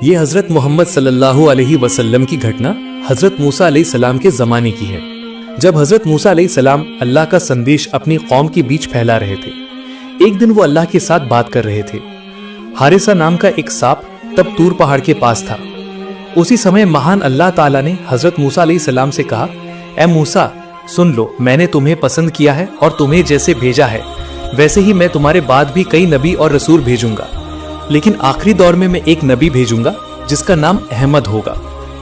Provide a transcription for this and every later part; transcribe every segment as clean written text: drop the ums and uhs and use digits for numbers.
ये हजरत मोहम्मद सल्लल्लाहु अलैहि वसल्लम की घटना हजरत मूसा अलैहि सलाम के जमाने की है, जब हजरत मूसा अलैहि सलाम अल्लाह का संदेश अपनी कौम के बीच फैला रहे थे। एक दिन वो अल्लाह के साथ बात कर रहे थे। हारिसा नाम का एक सांप तब तूर पहाड़ के पास था। उसी समय महान अल्लाह ताला ने हजरत मूसा अलैहि सलाम से कहा, ए मूसा सुन लो, मैंने तुम्हें पसंद किया है और तुम्हें जैसे भेजा है वैसे ही मैं तुम्हारे बाद भी कई नबी और रसूल भेजूंगा, लेकिन आखिरी दौर में मैं एक नबी भेजूंगा जिसका नाम अहमद होगा।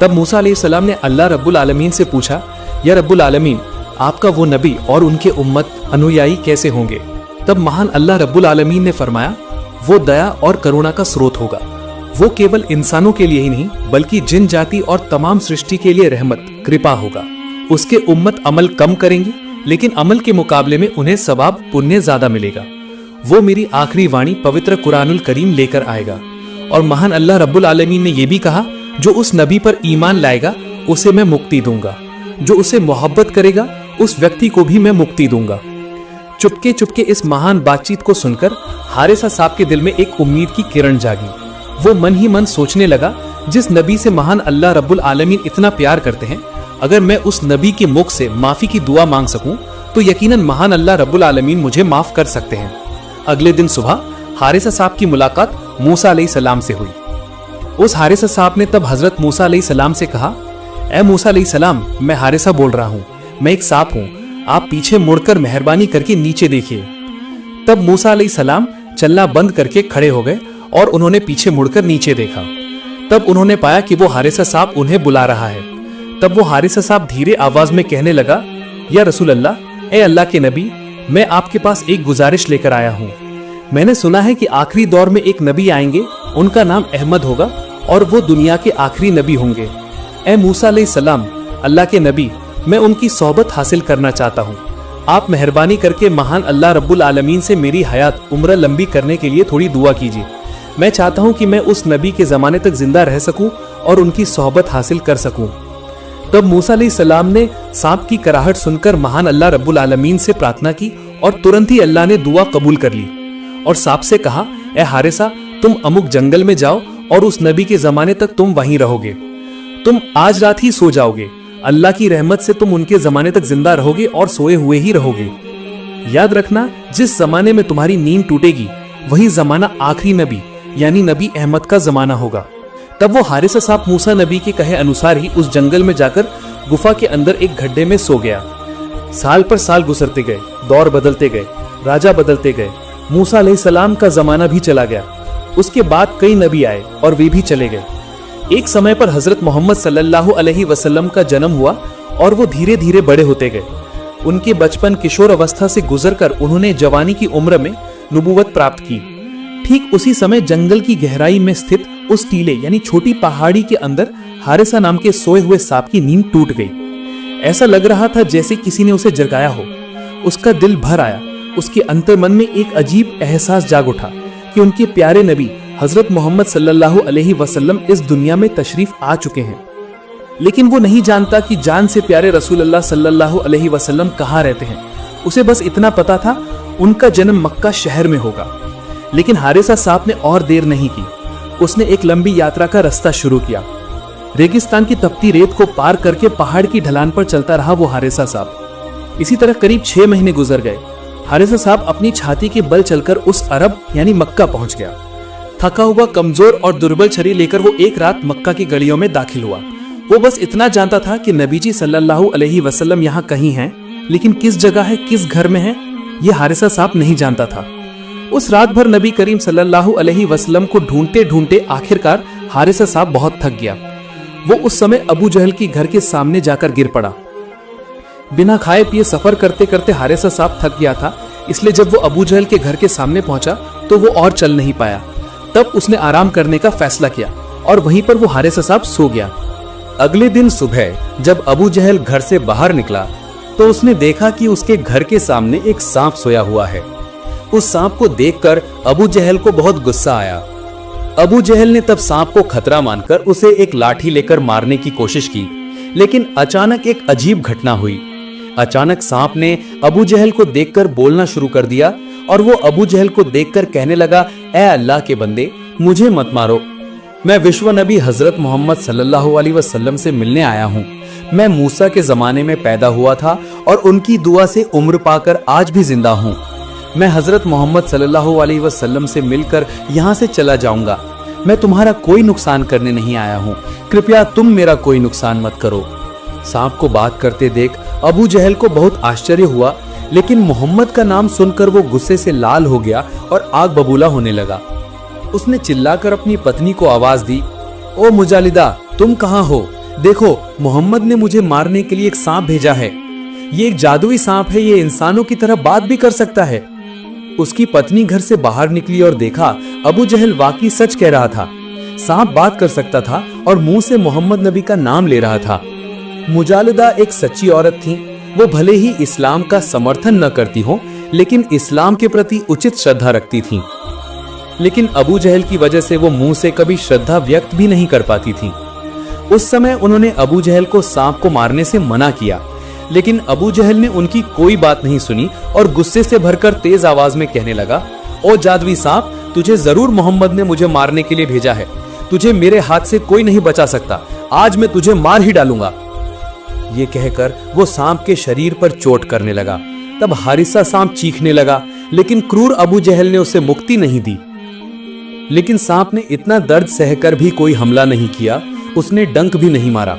तब मूसा अलैहि सलाम ने अल्लाह रब्बुल आलमीन से पूछा, या रब्बुल आलमीन, आपका वो नबी और उनके उम्मत अनुयायी कैसे होंगे? तब महान अल्लाह रब्बुल आलमीन ने फरमाया, वो दया और करुणा का स्रोत होगा। वो केवल इंसानों के लिए ही नहीं बल्कि जिन जाति और तमाम सृष्टि के लिए रहमत कृपा होगा। उसके उम्मत अमल कम करेंगे लेकिन अमल के मुकाबले में उन्हें सवाब पुण्य ज्यादा मिलेगा। वो मेरी आखिरी वाणी पवित्र कुरानुल करीम लेकर आएगा। और महान अल्लाह रब्बुल आलमीन ने यह भी कहा, जो उस नबी पर ईमान लाएगा उसे मैं मुक्ति दूंगा, जो उसे मोहब्बत करेगा उस व्यक्ति को भी मैं मुक्ति दूंगा। चुपके चुपके इस महान बातचीत को सुनकर हारिसा साहब के दिल में एक उम्मीद की किरण जागी। वो मन ही मन सोचने लगा, जिस नबी से महान अल्लाह रब्बुल आलमीन इतना प्यार करते हैं, अगर मैं उस नबी के मुख से माफी की दुआ मांग सकूं तो यकीनन महान अल्लाह रब्बुल आलमीन मुझे माफ कर सकते हैं। अगले दिन सुबह हारिसा साहब की मुलाकात मूसा अलैहि सलाम से हुई। उस हारिसा साहब ने तब हजरत मूसा अलैहि सलाम से कहा, ए मूसा अलैहि सलाम, मैं हारिसा बोल रहा हूँ, मैं एक सांप हूँ, आप पीछे मुड़कर मेहरबानी करके नीचे देखिए। तब मूसा अलैहि सलाम चलना बंद करके खड़े हो गए और उन्होंने पीछे मुड़कर नीचे देखा। तब उन्होंने पाया कि वो हारिसा साहब उन्हें बुला रहा है। तब वो हारिसा साहब धीरे आवाज में कहने लगा, या रसूल अल्लाह, ए अल्लाह के नबी, मैं आपके पास एक गुजारिश लेकर आया हूँ। मैंने सुना है कि आखिरी दौर में एक नबी आएंगे, उनका नाम अहमद होगा और वो दुनिया के आखिरी नबी होंगे। ए मूसा अलैहि सलाम, अल्लाह के नबी, मैं उनकी सोहबत हासिल करना चाहता हूँ। आप मेहरबानी करके महान अल्लाह रब्बुल आलमीन से मेरी हयात उम्र लंबी करने के लिए थोड़ी दुआ कीजिए। मैं चाहता हूँ कि मैं उस नबी के जमाने तक जिंदा रह सकूँ और उनकी सोहबत हासिल कर सकूँ। तब मूसा अलैहि सलाम ने सांप की कराहट सुनकर महान अल्लाह रब्बुल आलमीन से प्रार्थना की और तुरंत ही अल्लाह ने दुआ कबूल कर ली और सांप से कहा, ए हारिसा, तुम अमुक जंगल में जाओ और उस नबी के जमाने तक तुम वहीं रहोगे। तुम आज रात ही सो जाओगे। अल्लाह की रहमत से तुम उनके जमाने तक जिंदा रहोगे और सोए हुए ही रहोगे। याद रखना, जिस जमाने में तुम्हारी नींद टूटेगी वही जमाना आखिरी नबी यानी नबी अहमद का जमाना होगा। तब वो हारिसा साहब मूसा नबी के कहे अनुसार ही उस जंगल में जाकर गुफा के अंदर एक गड्ढे में सो गया। साल पर साल गुजरते गए, दौर बदलते गए, राजा बदलते गए। मूसा अलैहि सलाम का जमाना भी चला गया। उसके बाद कई नबी आए और वे भी चले गए। एक समय पर हजरत मोहम्मद सल्लल्लाहु अलैहि वसल्लम का जन्म हुआ और वो धीरे धीरे बड़े होते गए। उनके बचपन किशोर अवस्था से गुजरकर उन्होंने जवानी की उम्र में नबूवत प्राप्त की। ठीक उसी समय जंगल की गहराई में स्थित उस टीले यानी छोटी पहाड़ी के अंदर हारिसा नाम के सोए हुए सांप की नींद टूट गई। ऐसा लग रहा था जैसे किसी ने उसे जगाया हो। उसका दिल भर आया। उसके अंतर्मन में एक अजीब एहसास जाग उठा कि उनके प्यारे नबी हजरत मोहम्मद सल्लल्लाहु अलैहि वसल्लम इस दुनिया में तशरीफ आ चुके हैं। लेकिन वो नहीं जानता कि जान से प्यारे रसूल अल्लाह सल्लल्लाहु अलैहि वसल्लम कहाँ रहते हैं। उसे बस इतना पता था उनका जन्म मक्का शहर में होगा। लेकिन हारिसा साहब ने और देर नहीं की। उसने एक लंबी यात्रा का रास्ता शुरू किया। रेगिस्तान की तपती रेत को पार करके पहाड़ की ढलान पर चलता रहा वो हारिसा साहब। इसी तरह करीब 6 महीने गुजर गए। हारिसा साहब अपनी छाती के बल चलकर उस अरब यानी मक्का पहुंच गया। थका हुआ, कमजोर और दुर्बल शरीर लेकर वो एक रात मक्का की गलियों में दाखिल हुआ। वो बस इतना जानता था कि नबीजी सल्लल्लाहु अलैहि वसल्लम यहाँ कहीं हैं, लेकिन किस जगह है, किस घर में है, ये हारिसा साहब नहीं जानता था। उस रात भर नबी करीम सल्लल्लाहु अलैहि वसल्लम को ढूंढते ढूंढते आखिरकार हारिसा साहब बहुत थक गया। वो उस समय अबू जहल की घर के सामने जाकर गिर पड़ा। बिना खाए पिए सफर करते करते हारिसा साहब थक गया था, इसलिए जब वो अबू जहल के घर के सामने पहुंचा तो वो और चल नहीं पाया। तब उसने आराम करने का फैसला किया और वहीं पर वो हारिसा साहब सो गया। अगले दिन सुबह जब अबू जहल घर से बाहर निकला तो उसने देखा कि उसके घर के सामने एक सांप सोया हुआ है। उस सांप को देखकर अबू जहल को बहुत गुस्सा आया। अबू जहल ने तब सांप को खतरा मानकर उसे एक लाठी लेकर मारने की कोशिश की, लेकिन अचानक एक अजीब घटना हुई। अचानक सांप ने अबू जहल को देखकर बोलना शुरू कर दिया और वो अबू जहल को देखकर कहने लगा, ए अल्लाह के बंदे, मुझे मत मारो। मैं विश्व नबी हजरत मोहम्मद सल्लल्लाहु अलैहि वसल्लम से मिलने आया हूँ। मैं मूसा के जमाने में पैदा हुआ था और उनकी दुआ से उम्र पाकर आज भी जिंदा हूँ। मैं हजरत मोहम्मद सल्लल्लाहु अलैहि वसल्लम से मिलकर यहाँ से चला जाऊंगा। मैं तुम्हारा कोई नुकसान करने नहीं आया हूँ, कृपया तुम मेरा कोई नुकसान मत करो। सांप को बात करते देख अबू जहल को बहुत आश्चर्य हुआ, लेकिन मोहम्मद का नाम सुनकर वो गुस्से से लाल हो गया और आग बबूला होने लगा। उसने चिल्लाकर अपनी पत्नी को आवाज दी, ओ मुजालिदा, तुम कहाँ हो? देखो, मोहम्मद ने मुझे मारने के लिए एक सांप भेजा है। ये एक जादुई सांप है, ये इंसानों की तरह बात भी कर सकता है। उसकी पत्नी घर से बाहर निकली और देखा अबू जहल वाकई सच कह रहा था। सांप बात कर सकता था और मुंह से मोहम्मद नबी का नाम ले रहा था। मुजालिदा एक सच्ची औरत थी। वो भले ही इस्लाम का समर्थन न करती हो, लेकिन इस्लाम के प्रति उचित श्रद्धा रखती थी। लेकिन अबू जहल की वजह से वो मुंह से कभी श्रद्धा व्यक्त भी नहीं कर पाती थी। उस समय उन्होंने अबू जहल को सांप को मारने से मना किया, लेकिन अबू जहल ने उनकी कोई बात नहीं सुनी और गुस्से से भरकर तेज आवाज में कहने लगा, ओ जादुई सांप, तुझे जरूर मोहम्मद ने मुझे मारने के लिए भेजा है। तुझे मेरे हाथ से कोई नहीं बचा सकता। आज मैं तुझे मार ही डालूंगा। ये कहकर वो सांप के शरीर पर चोट करने लगा। तब हारिसा सांप चीखने लगा, लेकिन क्रूर अबू जहल ने उसे मुक्ति नहीं दी। लेकिन सांप ने इतना दर्द सहकर भी कोई हमला नहीं किया। उसने डंक भी नहीं मारा।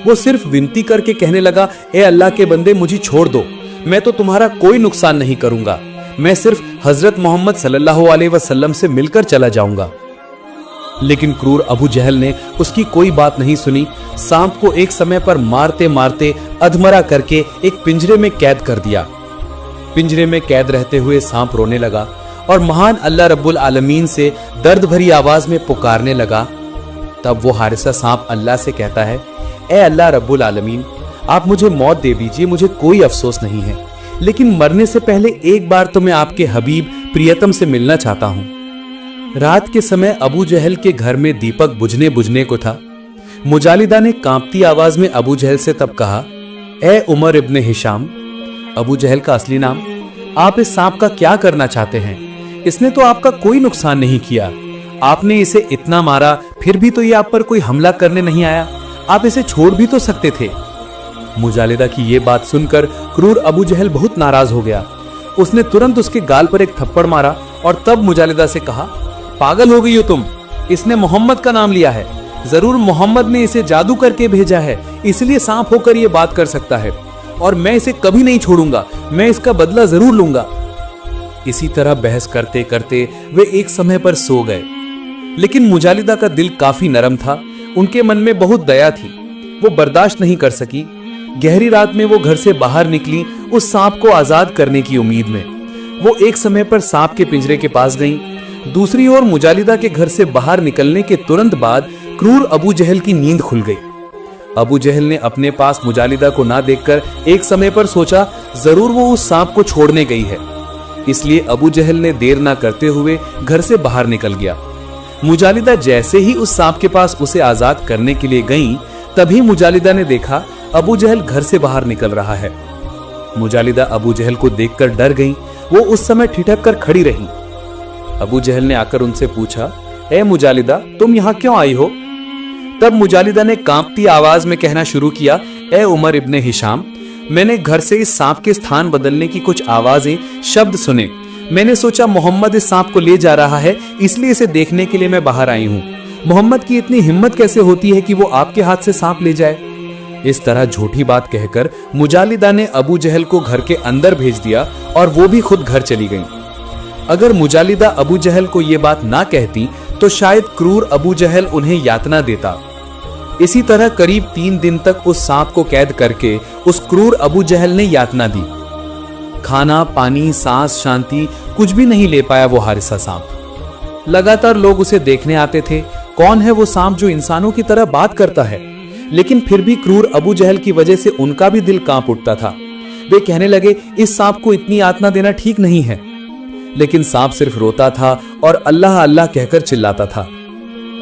वो सिर्फ विनती करके कहने लगा, ए अल्लाह के बंदे, मुझे छोड़ दो। मैं तो तुम्हारा कोई नुकसान नहीं करूंगा। मैं सिर्फ हजरत मोहम्मद सल्लल्लाहु अलैहि वसल्लम से मिलकर चला जाऊंगा। लेकिन क्रूर अबू जहल ने उसकी कोई बात नहीं सुनी। सांप को एक समय पर मारते मारते अधमरा करके एक पिंजरे में कैद कर दिया। पिंजरे में कैद रहते हुए सांप रोने लगा और महान अल्लाह रब्बुल आलमीन से दर्द भरी आवाज में पुकारने लगा। तब वो हारिसा सांप अल्लाह से कहता है, ए अल्लाह रब्बुल आलमीन, आप मुझे मौत दे दीजिए, मुझे कोई अफसोस नहीं है, लेकिन मरने से पहले एक बार तो मैं आपके हबीब प्रियतम से मिलना चाहता हूँ। रात के समय अबू जहल के घर में दीपक बुझने को था। मुजालिदा ने कांपती आवाज में अबू जहल से तब कहा, ए उमर इब्ने हिशाम, अबू जहल का असली नाम, आप इस सांप का क्या करना चाहते हैं? इसने तो आपका कोई नुकसान नहीं किया। आपने इसे इतना मारा, फिर भी तो ये आप पर कोई हमला करने नहीं आया। आप इसे छोड़ भी तो सकते थे। मुजालिदा की ये बात सुनकर क्रूर अबू जहल बहुत नाराज हो गया। उसने तुरंत उसके गाल पर एक थप्पड़ मारा और तब मुजालिदा से कहा, पागल हो गई हो तुम? इसने मोहम्मद का नाम लिया है। जरूर मोहम्मद ने इसे जादू करके भेजा है, इसलिए सांप होकर ये बात कर सकता है। और मैं इसे कभी नहीं छोड़ूंगा। मैं इसका बदला जरूर लूंगा। इसी तरह बहस करते करते वे एक समय पर सो गए। लेकिन मुजालिदा का दिल काफी नरम था। उनके मन में बहुत दया थी। वो बर्दाश्त नहीं कर सकी। गहरी रात में वो घर से बाहर निकली उस सांप को आजाद करने की उम्मीद में। वो एक समय पर सांप के पिंजरे के पास गईं। दूसरी ओर मुजालिदा के घर से बाहर निकलने के तुरंत बाद क्रूर अबू जहल की नींद खुल गई। अबू जहल ने अपने पास मुजालिदा को ना देखकर एक समय पर सोचा, जरूर वो उस सांप को छोड़ने गई है। इसलिए अबू जहल ने देर ना करते हुए घर से बाहर निकल गया। मुजालिदा जैसे ही उस सांप के पास उसे आजाद करने के लिए गईं, तभी मुजालिदा ने देखा अबू जहल घर से बाहर निकल रहा है। मुजालिदा अबू जहल को देखकर डर गईं। वो उस समय ठिठक कर खड़ी रही। अबू जहल ने आकर उनसे पूछा, ए मुजालिदा, तुम यहाँ क्यों आई हो? तब मुजालिदा ने कांपती आवाज में कहना शुरू किया, ए उमर इब्ने हिशाम, मैंने घर से इस सांप के स्थान बदलने की कुछ आवाजें, शब्द सुने। मैंने सोचा मोहम्मद इस सांप को ले जा रहा है, इसलिए इसे देखने के लिए मैं बाहर आई हूँ। मोहम्मद की इतनी हिम्मत कैसे होती है कि वो आपके हाथ से सांप ले जाए? इस तरह झूठी बात कहकर मुजालिदा ने अबू जहल को घर के अंदर भेज दिया और वो भी खुद घर चली गईं। अगर मुजालिदा अबू जहल को ये बात ना कहती तो शायद क्रूर अबू जहल उन्हें यातना देता। इसी तरह करीब 3 दिन तक उस सांप को कैद करके उस क्रूर अबू जहल ने यातना दी। खाना, पानी, सांस, शांति कुछ भी नहीं ले पाया वो हारिसा सांप। लगातार लोग उसे देखने आते थे। कौन है वो सांप जो इंसानों की तरह बात करता है? लेकिन फिर भी क्रूर अबू जहल की वजह से उनका भी दिल कांप उठता था। वे कहने लगे, इस सांप को इतनी यातना देना ठीक नहीं है। लेकिन सांप सिर्फ रोता था और अल्लाह अल्लाह कहकर चिल्लाता था।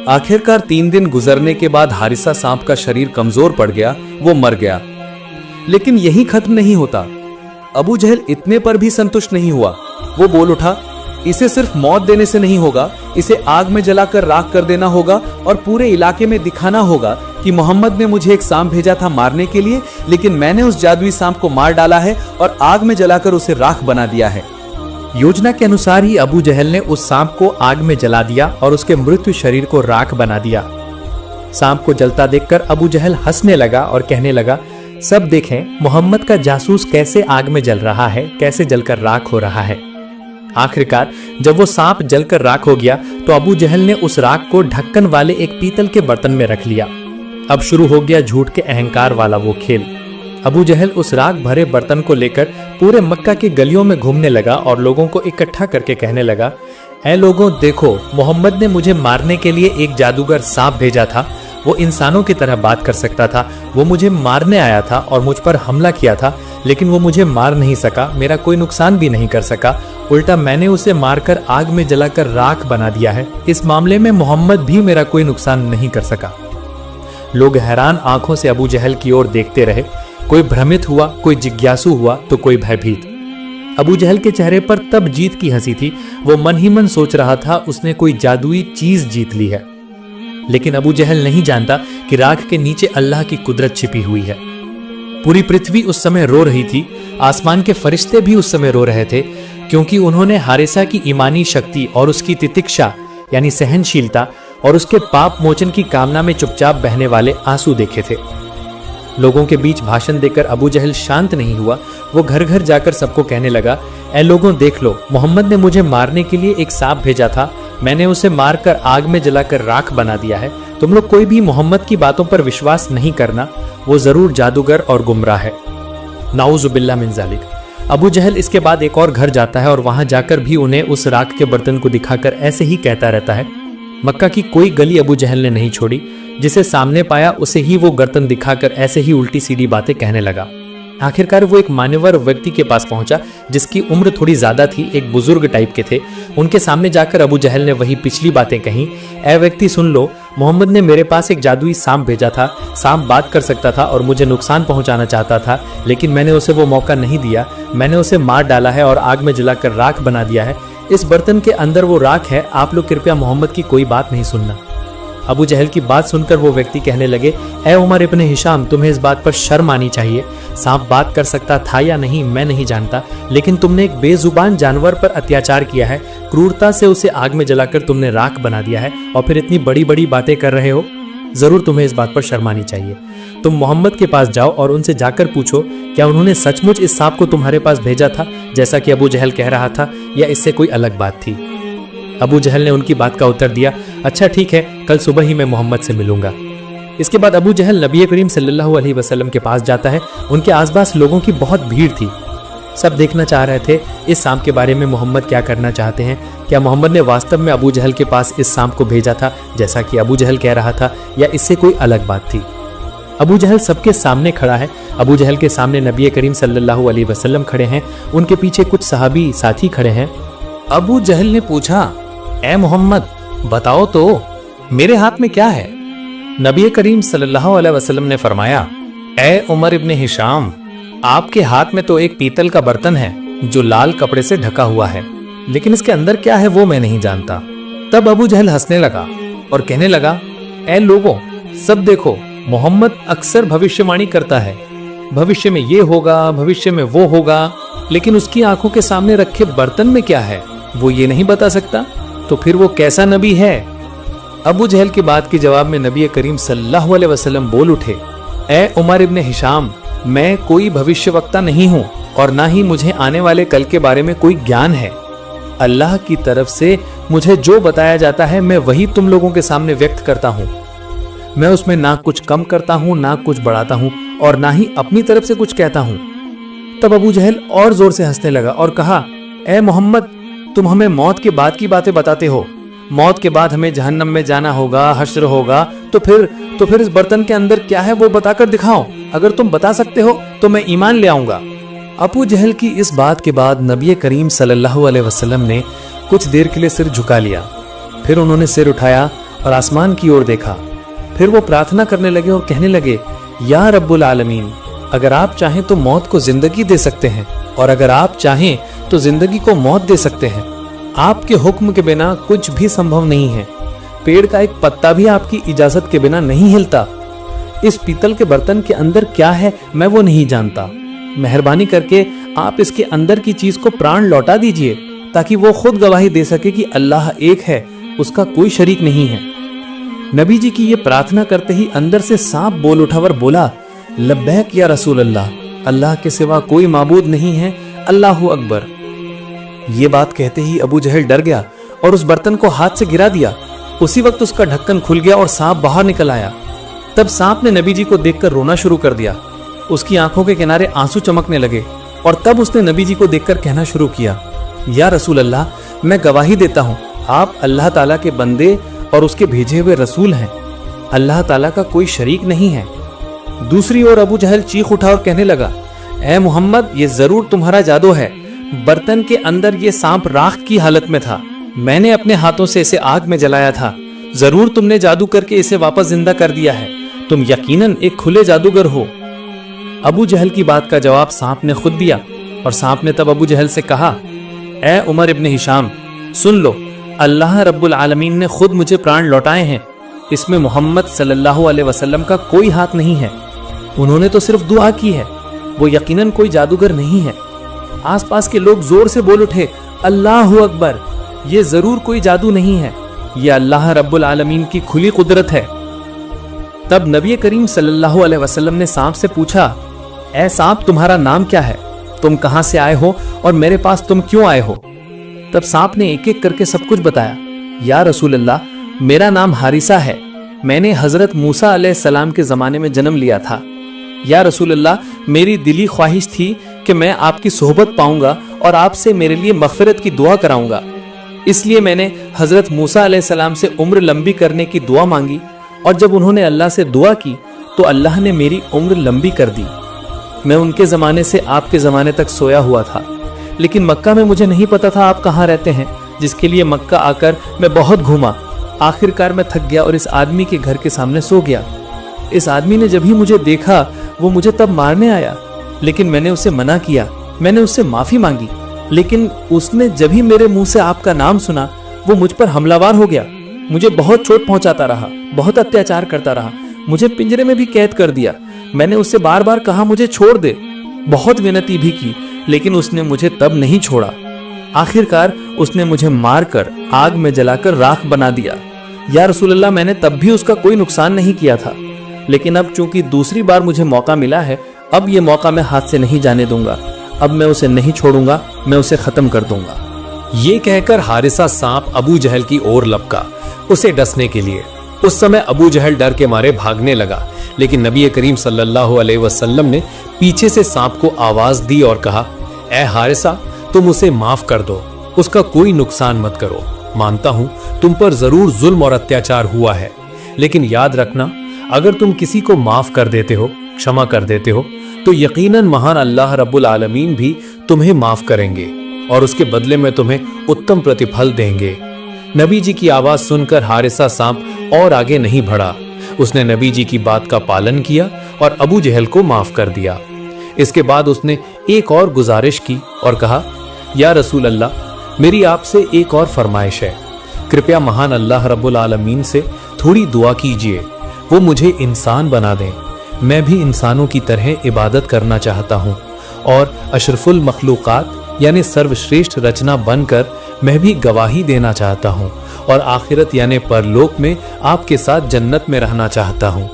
आखिरकार 3 दिन गुजरने के बाद हारिसा सांप का शरीर कमजोर पड़ गया, वो मर गया। लेकिन यही खत्म नहीं होता। अबू जहल इतने पर भी संतुष्ट नहीं हुआ। वो बोल उठा, इसे सिर्फ मौत देने से नहीं होगा, इसे आग में जलाकर राख कर देना होगा और पूरे इलाके में दिखाना होगा कि मोहम्मद ने मुझे एक सांप भेजा था मारने के लिए, लेकिन मैंने उस जादुई सांप को मार डाला है और आग में जलाकर उसे राख बना दिया है। योजना के अनुसार ही अबू जहल ने उस सांप को आग में जला दिया और उसके मृत्यु शरीर को राख बना दिया। सांप को जलता देखकर अबू जहल हंसने लगा और कहने लगा, सब देखें मोहम्मद का जासूस कैसे आग में जल रहा है, कैसे जलकर राख हो रहा है। आखिरकार जब वो सांप जलकर राख हो गया तो अबू जहल ने उस राख को ढक्कन वाले एक पीतल के बर्तन में रख लिया। अब शुरू हो गया झूठ के अहंकार वाला वो खेल। अबू जहल उस राख भरे बर्तन को लेकर पूरे मक्का की गलियों में घूमने लगा और लोगों को इकट्ठा करके कहने लगा, ऐ लोगों देखो, मोहम्मद ने मुझे मारने के लिए एक जादूगर सांप भेजा था। वो इंसानों की तरह बात कर सकता था, वो मुझे मारने आया था और मुझ पर हमला किया था, लेकिन वो मुझे मार नहीं सका, मेरा कोई नुकसान भी नहीं कर सका, उल्टा मैंने उसे मारकर आग में जलाकर राख बना दिया है। इस मामले में मोहम्मद भी मेरा कोई नुकसान नहीं कर सका। लोग हैरान आंखों से अबू जहल की ओर देखते रहे। कोई भ्रमित हुआ, कोई जिज्ञासु हुआ तो कोई भयभीत। अबू जहल के चेहरे पर तब जीत की हंसी थी। वो मन ही मन सोच रहा था उसने कोई जादुई चीज जीत ली है। लेकिन अबू जहल नहीं जानता कि राख के नीचे अल्लाह की कुदरत छिपी हुई है। पूरी पृथ्वी उस समय रो रही थी। आसमान के फरिश्ते भी उस समय रो रहे थे, क्योंकि उन्होंने हारिसा की ईमानी शक्ति और उसकी तितिक्षा यानी सहनशीलता और उसके पाप मोचन की कामना में चुपचाप बहने वाले आंसू देखे थे। लोगों के बीच भाषण देकर अबू जहल शांत नहीं हुआ। वो घर घर जाकर सबको कहने लगा, ऐ लोगों देख लो, मोहम्मद ने मुझे मारने के लिए एक सांप भेजा था, मैंने उसे मारकर आग में जलाकर राख बना दिया है। तुम लोग कोई भी मोहम्मद की बातों पर विश्वास नहीं करना, वो जरूर जादूगर और गुमराह है। नाउजुबिल्लाह मिन जालिक। अबू जहल इसके बाद एक और घर जाता है और वहां जाकर भी उन्हें उस राख के बर्तन को दिखाकर ऐसे ही कहता रहता है। मक्का की कोई गली अबू जहल ने नहीं छोड़ी। जिसे सामने पाया उसे ही वो बर्तन दिखाकर ऐसे ही उल्टी सीधी बातें कहने लगा। आखिरकार वो एक मान्यवर व्यक्ति के पास पहुंचा जिसकी उम्र थोड़ी ज्यादा थी, एक बुजुर्ग टाइप के थे। उनके सामने जाकर अबू जहल ने वही पिछली बातें कहीं। ऐ व्यक्ति सुन लो, मोहम्मद ने मेरे पास एक जादुई सांप भेजा था। सांप बात कर सकता था और मुझे नुकसान पहुंचाना चाहता था, लेकिन मैंने उसे वो मौका नहीं दिया। मैंने उसे मार डाला है और आग में जलाकर राख बना दिया है। इस बर्तन के अंदर वो राख है। आप लोग कृपया मोहम्मद की कोई बात नहीं सुनना। अबू जहल की बात सुनकर वो व्यक्ति कहने लगे, ऐ उमर इब्ने हिशाम, तुम्हें इस बात पर शर्म आनी चाहिए। सांप बात कर सकता था या नहीं मैं नहीं जानता, लेकिन तुमने एक बेजुबान जानवर पर अत्याचार किया है। क्रूरता से उसे आग में जलाकर तुमने राख बना दिया है और फिर इतनी बड़ी बड़ी बातें कर रहे हो। जरूर तुम्हें इस बात पर शर्म आनी चाहिए। तुम मोहम्मद के पास जाओ और उनसे जाकर पूछो क्या उन्होंने सचमुच इस सांप को तुम्हारे पास भेजा था जैसा कि अबू जहल कह रहा था, या इससे कोई अलग बात थी। अबू जहल ने उनकी बात का उत्तर दिया, अच्छा ठीक है, कल सुबह ही मैं मोहम्मद से मिलूंगा। इसके बाद अबू जहल नबी करीम सल्लल्लाहु अलैहि वसल्लम के पास जाता है। उनके आसपास लोगों की बहुत भीड़ थी। सब देखना चाह रहे थे इस सांप के बारे में मोहम्मद क्या करना चाहते हैं। क्या मोहम्मद ने वास्तव में अबू जहल के पास इस सांप को भेजा था जैसा कि अबू जहल कह रहा था, या इससे कोई अलग बात थी। अबू जहल सबके सामने खड़ा है। अबू जहल के सामने नबी करीम सल्लल्लाहु अलैहि वसल्लम खड़े हैं। उनके पीछे कुछ सहाबी साथी खड़े हैं। अबू जहल ने पूछा, ऐ मोहम्मद बताओ तो मेरे हाथ में क्या है। नबी करीम सल्लल्लाहु अलैहि वसल्लम ने फरमाया, ऐ उमर इब्ने हिशाम, आपके हाथ में तो एक पीतल का बर्तन है जो लाल कपड़े से ढका हुआ है, लेकिन इसके अंदर क्या है वो मैं नहीं जानता। तब अबू जहल हंसने लगा और कहने लगा, ऐ लोगों सब देखो, मोहम्मद अक्सर भविष्यवाणी करता है। भविष्य में ये होगा, भविष्य में वो होगा, लेकिन उसकी आंखों के सामने रखे बर्तन में क्या है वो ये नहीं बता सकता। तो फिर वो कैसा नबी है। अबू जहल की बात के जवाब में नबी करीम सल्लल्लाहु अलैहि वसल्लम बोल उठे, ऐ उमर इब्ने हिशाम, मैं कोई भविष्यवक्ता नहीं हूं और ना ही मुझे आने वाले कल के बारे में कोई ज्ञान है। अल्लाह की तरफ से मुझे जो बताया जाता है मैं वही तुम लोगों के सामने व्यक्त करता हूं। मैं उसमें ना कुछ कम करता हूं ना कुछ बढ़ाता हूं और ना ही अपनी तरफ से कुछ कहता हूं। तब अबू जहल और जोर से हंसने लगा और कहा, ऐ मोहम्मद, तुम हमें मौत के बाद की बातें बताते हो। मौत के बाद हमें जहन्नम में जाना होगा, हश्र होगा, तो फिर इस बर्तन के अंदर क्या है वो बताकर दिखाओ। अगर तुम बता सकते हो तो मैं ईमान ले आऊंगा। अबू जहल की इस बात के बाद नबी करीम सल्लल्लाहु अलैहि वसल्लम ने कुछ देर के लिए सिर झुका लिया। फिर उन्होंने सिर उठाया और आसमान की ओर देखा। फिर वो प्रार्थना करने लगे और कहने लगे, या रब्बुल आलमीन, अगर आप चाहें तो मौत को जिंदगी दे सकते हैं और अगर आप चाहें तो जिंदगी को मौत दे सकते हैं। आपके हुक्म के बिना कुछ भी संभव नहीं है। पेड़ का एक पत्ता भी आपकी इजाजत के बिना नहीं हिलता। इस पीतल के बर्तन के अंदर क्या है मैं वो नहीं जानता। मेहरबानी करके आप इसके अंदर की चीज को प्राण लौटा दीजिए ताकि वो खुद गवाही दे सके कि अल्लाह एक है, उसका कोई शरीक नहीं है। नबी जी की ये प्रार्थना करते ही अंदर से सांप बोल उठा और बोला, लब्बैक या रसूल अल्लाह, अल्लाह के सिवा कोई माबूद नहीं है, अल्लाहु अकबर। ये बात कहते ही अबू जहल डर गया और उस बर्तन को हाथ से गिरा दिया। उसी वक्त उसका ढक्कन खुल गया और सांप बाहर निकल आया। तब सांप ने नबी जी को देखकर रोना शुरू कर दिया। उसकी आंखों के किनारे आंसू चमकने लगे और तब उसने नबी जी को देखकर कहना शुरू किया, या रसूल अल्लाह, मैं गवाही देता हूँ आप अल्लाह ताला के बंदे और उसके भेजे हुए रसूल हैं। अल्लाह ताला का कोई शरीक नहीं है। दूसरी ओर अबू जहल चीख उठा और कहने लगा, ए मोहम्मद, ये जरूर तुम्हारा जादू है। बर्तन के अंदर ये सांप राख की हालत में था। मैंने अपने हाथों से इसे आग में जलाया था। जरूर तुमने जादू करके इसे वापस जिंदा कर दिया है। तुम यकीनन एक खुले जादूगर हो। अबू जहल की बात का जवाब सांप ने खुद दिया और सांप ने तब अबू जहल से कहा, ए उमर इब्न हिशाम, सुन लो, अल्लाह रब्बुल आलमीन ने खुद मुझे प्राण लौटाए हैं। इसमें मोहम्मद सल्लल्लाहु अलैहि वसल्लम का कोई हाथ नहीं है। उन्होंने तो सिर्फ दुआ की है। वो यकीनन कोई जादूगर नहीं है। आसपास के लोग जोर से बोल उठे, अल्लाहु अकबर, ये जरूर कोई जादू नहीं है, ये अल्लाह रब्बुल आलमीन की खुली कुदरत है। तब नबी करीम सल्लल्लाहु अलैहि वसल्लम ने सांप से पूछा, ए सांप, तुम्हारा नाम क्या है? तुम कहां से आए हो और मेरे पास तुम क्यों आए हो? तब सांप ने एक एक करके सब कुछ बताया। या रसूल अल्लाह, मेरा नाम हारिसा है। मैंने हजरत मूसा अलैहिस्सलाम के जमाने में जन्म लिया था। या रसूल अल्लाह, मेरी दिली ख्वाहिश थी कि मैं आपकी सोहबत पाऊंगा और आपसे मेरे लिए मगफिरत की दुआ कराऊंगा। इसलिए मैंने हजरत मूसा अलैहिस्सलाम से उम्र लंबी करने की दुआ मांगी और जब उन्होंने अल्लाह से दुआ की तो अल्लाह ने मेरी उम्र लंबी कर दी। मैं उनके ज़माने से आपके ज़माने तक सोया हुआ था, लेकिन मक्का में मुझे नहीं पता था आप कहाँ रहते हैं, जिसके लिए मक्का आकर मैं बहुत घूमा। आखिरकार मैं थक गया और इस आदमी के घर के सामने सो गया। इस आदमी ने जब ही मुझे देखा वो मुझे तब मारने आया, लेकिन मैंने उसे मना किया। मैंने उससे माफ़ी मांगी, लेकिन उसने जब ही मेरे मुंह से आपका नाम सुना वो मुझ पर हमलावर हो गया। मुझे बहुत चोट पहुंचाता रहा, बहुत अत्याचार करता रहा, मुझे पिंजरे में भी कैद कर दिया। मैंने उससे बार बार कहा मुझे छोड़ दे, बहुत विनती भी की, लेकिन उसने मुझे तब नहीं छोड़ा। आखिरकार उसने मुझे मारकर आग में जलाकर राख बना दिया। या रसूल अल्लाह, मैंने तब भी उसका कोई नुकसान नहीं किया था, लेकिन अब चूंकि दूसरी बार मुझे मौका मिला है, अब ये मौका मैं हाथ से नहीं जाने दूंगा। अब मैं उसे नहीं छोड़ूंगा, मैं उसे खत्म कर दूंगा। ये कहकर हारिसा सांप अबू जहल की ओर लपका उसे डसने के लिए। उस समय अबू जहल डर के मारे भागने लगा, लेकिन नबी करीम सल्लल्लाहु अलैहि वसल्लम ने पीछे से सांप को आवाज दी और कहा, ए हारिसा, तुम उसे माफ कर दो, उसका कोई नुकसान मत करो। मानता हूं तुम पर जरूर जुल्म और अत्याचार हुआ है, लेकिन याद रखना, अगर तुम किसी को माफ कर देते हो, क्षमा कर देते हो, तो यकीनन महान अल्लाह रब्बुल आलमीन भी तुम्हें माफ करेंगे और उसके बदले में तुम्हें उत्तम प्रतिफल देंगे। नबी जी की आवाज सुनकर हारिसा सांप और आगे नहीं बढ़ा। उसने नबी जी की बात का पालन किया और अबू जहल को माफ कर दिया। इसके बाद उसने एक और गुजारिश की और कहा, या रसूल अल्लाह, मेरी आपसे एक और फरमाइश है। कृपया महान अल्लाह रब्बुल आलमीन से थोड़ी दुआ कीजिए, वो मुझे इंसान बना दें। मैं भी इंसानों की तरह इबादत करना चाहता हूँ और अशरफुल मखलूकात यानी सर्वश्रेष्ठ रचना बनकर मैं भी गवाही देना चाहता हूँ और आखिरत यानी परलोक में आपके साथ जन्नत में रहना चाहता हूँ।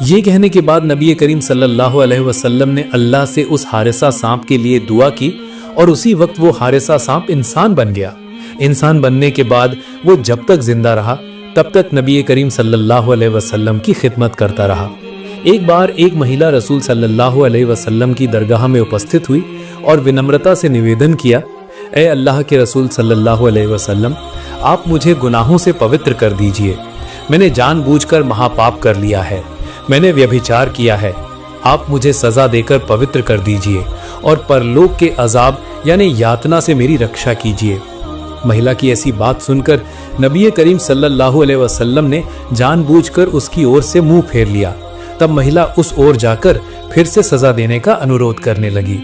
ये कहने के बाद नबी करीम सल्लल्लाहु अलैहि वसल्लम ने अल्लाह से उस हारिसा सांप के लिए दुआ की और उसी वक्त वो हारिसा सांप इंसान बन गया। इंसान बनने के बाद वो जब तक जिंदा रहा तब तक नबी करीम सल्लल्लाहु अलैहि वसल्लम की खिदमत करता रहा। एक बार एक महिला रसूल सल्लल्लाहु अलैहि वसल्लम की दरगाह में उपस्थित हुई और विनम्रता से निवेदन किया, ए अल्लाह के रसूल सल्लल्लाहु अलैहि वसल्लम, आप मुझे गुनाहों से पवित्र कर दीजिए। मैंने जानबूझकर महापाप कर लिया है, मैंने व्यभिचार किया है। आप मुझे सजा देकर पवित्र कर दीजिए और परलोक के अजाब यानी यातना से मेरी रक्षा कीजिए। महिला की ऐसी बात सुनकर नबी करीम सल्लल्लाहु अलैहि वसल्लम ने जानबूझकर उसकी ओर से मुंह फेर लिया। तब महिला उस ओर जाकर फिर से सजा देने का अनुरोध करने लगी।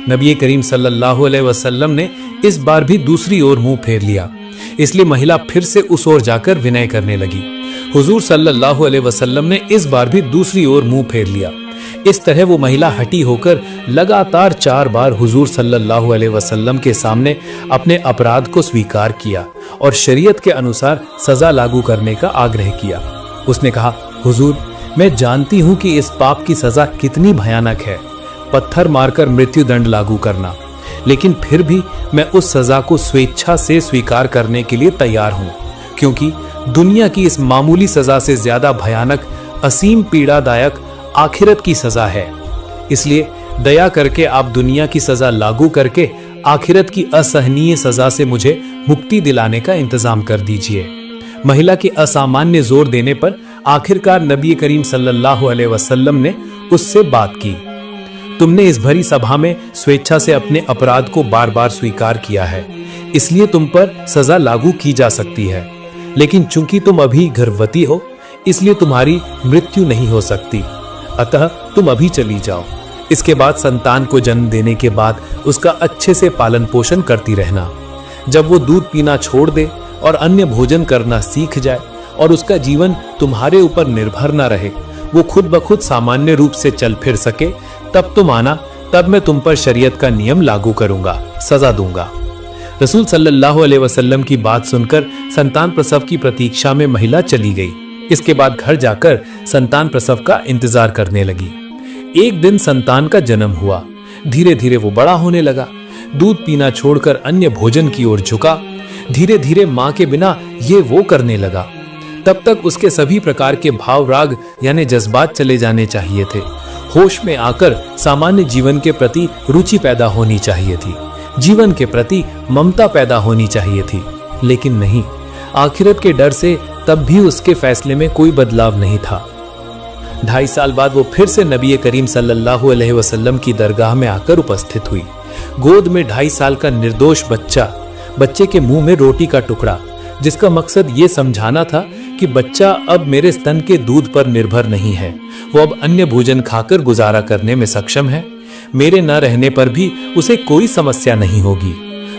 नबी करीम सल्लल्लाहु अलैहि वसल्लम ने इस बार भी दूसरी ओर मुंह फेर लिया, इसलिए महिला फिर से उस ओर जाकर विनय करने लगी। हुजूर सल्लल्लाहु अलैहि वसल्लम ने इस बार भी दूसरी ओर मुंह फेर लिया। इस तरह वो महिला हटी होकर लगातार 4 बार हुजूर सल्लल्लाहु अलैहि वसल्लम के सामने अपने अपराध को स्वीकार किया और शरीयत के अनुसार सजा लागू करने का आग्रह किया। उसने कहा, हुजूर, मैं जानती हूं कि इस पाप की सजा कितनी भयानक है, पत्थर मारकर मृत्यु दंड लागू करना, लेकिन फिर भी मैं उस सजा को स्वेच्छा से स्वीकार करने के लिए तैयार हूं, क्योंकि दुनिया की इस मामूली सजा से ज्यादा भयानक, असीम पीड़ादायक आखिरत की सजा है। इसलिए दया करके आप दुनिया की सजा लागू करके आखिरत की असहनीय सजा से मुझे मुक्ति दिलाने का इंतजाम कर दीजिए। महिला के असामान्य जोर देने पर आखिरकार नबी करीम सल्लल्लाहु अलैहि वसल्लम ने उससे बात की। तुमने इस भरी सभा में स्वेच्छा से अपने अपराध को बार बार स्वीकार किया है, इसलिए तुम पर सजा लागू की जा सकती है, लेकिन चूंकि तुम अभी गर्भवती हो, इसलिए तुम्हारी मृत्यु नहीं हो सकती, अतः तुम अभी चली जाओ। इसके बाद संतान को जन्म देने के बाद उसका अच्छे से पालन पोषण करती रहना। जब वो दूध पीना छोड़ दे और अन्य भोजन करना सीख जाए और उसका जीवन तुम्हारे ऊपर निर्भर न रहे, वो खुद ब खुद सामान्य रूप से चल फिर सके, तब तुम आना, तब मैं तुम पर शरीयत का नियम लागू करूंगा, सजा दूंगा। रसूल सल्लल्लाहु अलैहि वसल्लम की बात सुनकर संतान प्रसव की प्रतीक्षा में महिला चली गई। इसके बाद घर जाकर संतान प्रसव का इंतजार करने लगी। एक दिन संतान का जन्म हुआ। धीरे धीरे वो बड़ा होने लगा, दूध पीना छोड़कर अन्य भोजन की ओर झुका। धीरे धीरे माँ के बिना ये वो करने लगा। तब तक उसके सभी प्रकार के भाव राग यानी जज्बात चले जाने चाहिए थे। होश में आकर सामान्य जीवन के प्रति रुचि पैदा होनी चाहिए थी, जीवन के प्रति ममता पैदा होनी चाहिए थी, लेकिन नहीं। आखिरत के डर से तब भी उसके फैसले में कोई बदलाव नहीं था। 2.5 साल बाद वो फिर से नबी करीम सल्लल्लाहु अलैहि वसल्लम की दरगाह में आकर उपस्थित हुई। गोद में 2.5 साल का निर्दोष बच्चे के मुंह में रोटी का टुकड़ा, जिसका मकसद ये समझाना था कि बच्चा अब मेरे स्तन के दूध पर निर्भर नहीं है, वो अब अन्य भोजन खाकर गुजारा करने में सक्षम है। मेरे न रहने पर भी उसे कोई समस्या नहीं होगी।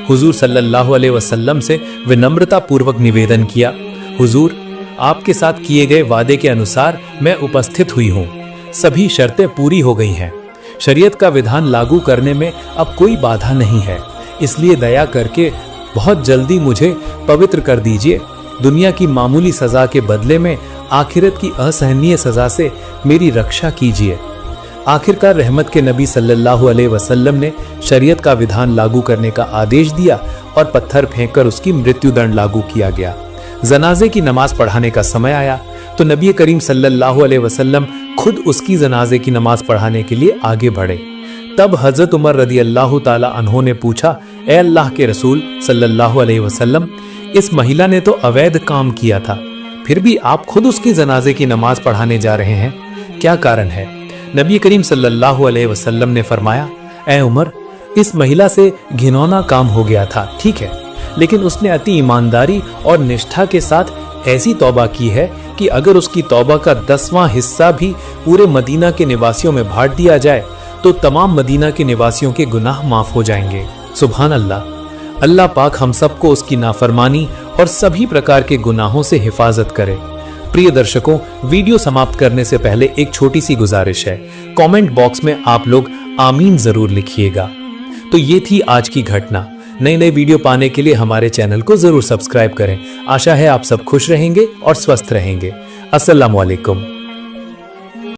हुजूर सल्लल्लाहु अलैहि वसल्लम से विनम्रता पूर्वक निवेदन किया, हुजूर, आपके साथ किए गए वादे के अनुसार मैं उपस्थित हुई हूँ। सभी शर्तें पूरी हो गई हैं। शरीयत का विधान लागू करने में अब कोई बाधा नहीं है, इसलिए दया करके बहुत जल्दी मुझे पवित्र कर दीजिए। दुनिया की मामूली सजा के बदले में आखिरत की असहनीय सजा से मेरी रक्षा कीजिए। आखिरकार रहमत के नबी सल्लल्लाहु अलैहि वसल्लम ने शरीयत का विधान लागू करने का आदेश दिया और पत्थर फेंककर उसकी मृत्यु दंड लागू किया गया। जनाजे की नमाज पढ़ाने का समय आया तो नबी करीम सल्लल्लाहु अलैहि वसल्लम खुद उसकी जनाजे की नमाज पढ़ाने के लिए आगे बढ़े। तब हजरत उमर रदी अल्लाह ताला अन्हो ने पूछा, ए अल्लाह के रसूल सल्लल्लाहु अलैहि वसल्लम, इस महिला ने तो अवैध काम किया था, फिर भी आप खुद उसकी जनाजे की नमाज पढ़ाने जा रहे हैं, क्या कारण है? नबी करीम सल्लल्लाहु अलैहि वसल्लम ने फरमाया, ए उमर, इस महिला से घिनौना काम हो गया था, ठीक है, लेकिन उसने अति ईमानदारी और निष्ठा के साथ ऐसी तौबा की है कि अगर उसकी तौबा का 10वां हिस्सा भी पूरे मदीना के निवासियों में बांट दिया जाए तो तमाम मदीना के निवासियों के गुनाह माफ हो जाएंगे। सुभान अल्लाह। अल्लाह पाक हम सबको उसकी नाफरमानी और सभी प्रकार के गुनाहों से हिफाजत करे। प्रिय दर्शकों, वीडियो समाप्त करने से पहले एक छोटी सी गुजारिश है, कमेंट बॉक्स में आप लोग आमीन जरूर लिखिएगा। तो ये थी आज की घटना। नई नई वीडियो पाने के लिए हमारे चैनल को जरूर सब्सक्राइब करें। आशा है आप सब खुश रहेंगे और स्वस्थ रहेंगे। अस्सलामु अलैकुम।